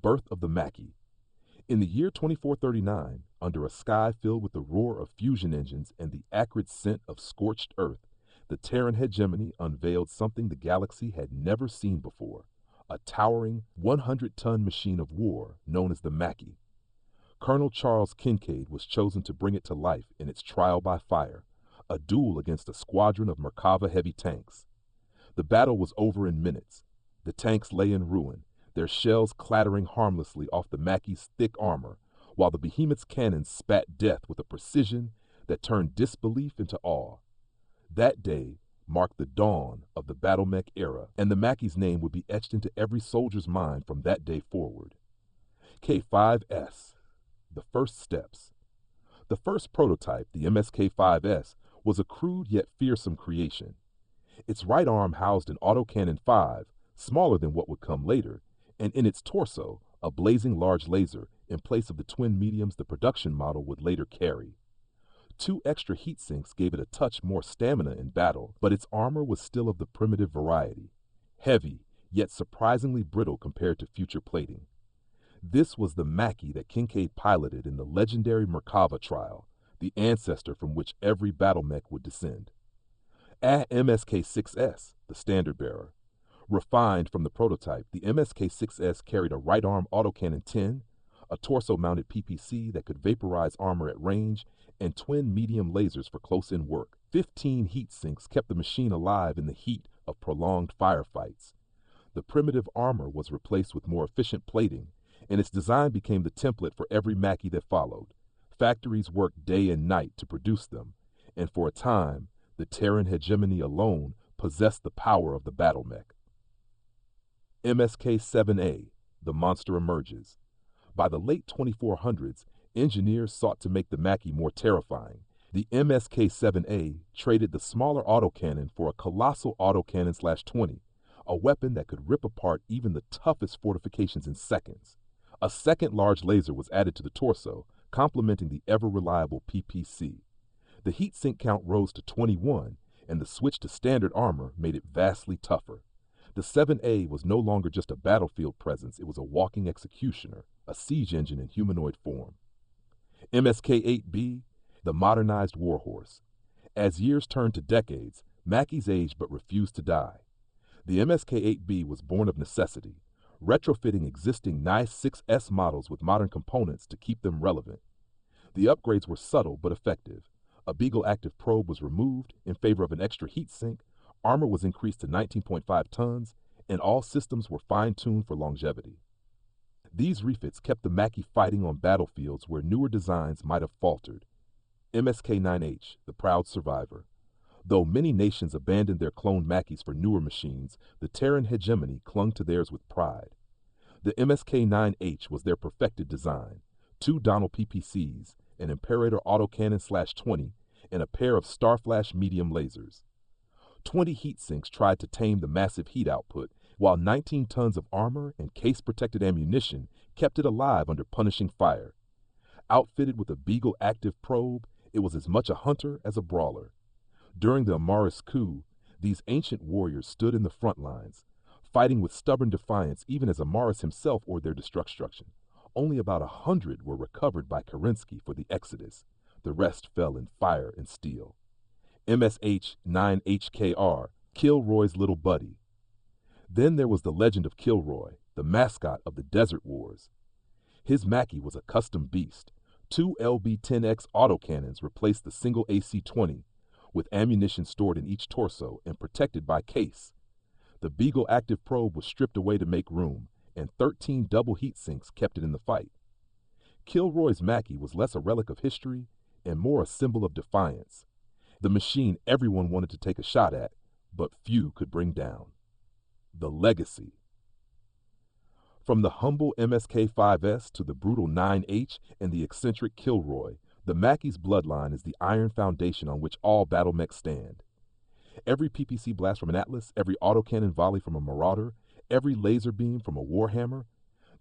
birth of the Mackie. In the year 2439, under a sky filled with the roar of fusion engines and the acrid scent of scorched earth, the Terran hegemony unveiled something the galaxy had never seen before, a towering 100-ton machine of war known as the Mackie. Colonel Charles Kincaid was chosen to bring it to life in its trial by fire, a duel against a squadron of Merkava heavy tanks. The battle was over in minutes. The tanks lay in ruin, their shells clattering harmlessly off the Mackie's thick armor, while the behemoth's cannons spat death with a precision that turned disbelief into awe. That day marked the dawn of the BattleMech era, and the Mackie's name would be etched into every soldier's mind from that day forward. K5S, the first steps. The first prototype, the MSK-5S, was a crude yet fearsome creation. Its right arm housed an autocannon 5, smaller than what would come later, and in its torso, a blazing large laser in place of the twin mediums the production model would later carry. 2 extra heat sinks gave it a touch more stamina in battle, but its armor was still of the primitive variety, heavy, yet surprisingly brittle compared to future plating. This was the Mackie that Kincaid piloted in the legendary Merkava trial, the ancestor from which every BattleMech would descend. MSK-6S, the standard bearer. Refined from the prototype, the MSK-6S carried a right-arm autocannon 10, a torso-mounted PPC that could vaporize armor at range, and twin medium lasers for close-in work. 15 heat sinks kept the machine alive in the heat of prolonged firefights. The primitive armor was replaced with more efficient plating, and its design became the template for every Mackie that followed. Factories worked day and night to produce them, and for a time, the Terran hegemony alone possessed the power of the BattleMech. MSK-7A, the monster emerges. By the late 2400s, engineers sought to make the Mackie more terrifying. The MSK-7A traded the smaller autocannon for a colossal autocannon/20, a weapon that could rip apart even the toughest fortifications in seconds. A second large laser was added to the torso, complementing the ever-reliable PPC. The heatsink count rose to 21, and the switch to standard armor made it vastly tougher. The 7A was no longer just a battlefield presence, it was a walking executioner, a siege engine in humanoid form. MSK-8B, the modernized Warhorse. As years turned to decades, Mackies aged but refused to die. The MSK-8B was born of necessity, retrofitting existing nice 6S models with modern components to keep them relevant. The upgrades were subtle but effective. A Beagle active probe was removed in favor of an extra heatsink, armor was increased to 19.5 tons, and all systems were fine-tuned for longevity. These refits kept the Mackie fighting on battlefields where newer designs might have faltered. MSK-9H, the proud survivor. Though many nations abandoned their cloned Mackies for newer machines, the Terran hegemony clung to theirs with pride. The MSK-9H was their perfected design, 2 Donald PPCs, an Imperator autocannon/20, and a pair of Starflash medium lasers. 20 heat sinks tried to tame the massive heat output, while 19 tons of armor and case-protected ammunition kept it alive under punishing fire. Outfitted with a Beagle active probe, it was as much a hunter as a brawler. During the Amaris coup, these ancient warriors stood in the front lines, fighting with stubborn defiance even as Amaris himself ordered their destruction. Only about 100 were recovered by Kerensky for the Exodus. The rest fell in fire and steel. MSH-9HKR, Kilroy's little buddy. Then there was the legend of Kilroy, the mascot of the Desert Wars. His Mackie was a custom beast. 2 LB-10X autocannons replaced the single AC-20, with ammunition stored in each torso and protected by case. The Beagle active probe was stripped away to make room, and 13 double heat sinks kept it in the fight. Kilroy's Mackie was less a relic of history and more a symbol of defiance. The machine everyone wanted to take a shot at, but few could bring down. The legacy. From the humble MSK-5S to the brutal 9H and the eccentric Kilroy, the Mackie's bloodline is the iron foundation on which all BattleMechs stand. Every PPC blast from an Atlas, every autocannon volley from a Marauder, every laser beam from a Warhammer,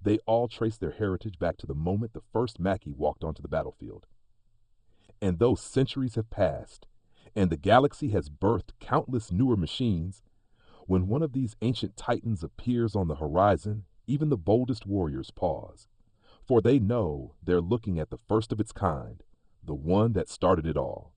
they all trace their heritage back to the moment the first Mackie walked onto the battlefield. And though centuries have passed, and the galaxy has birthed countless newer machines, when one of these ancient titans appears on the horizon, even the boldest warriors pause, for they know they're looking at the first of its kind, the one that started it all.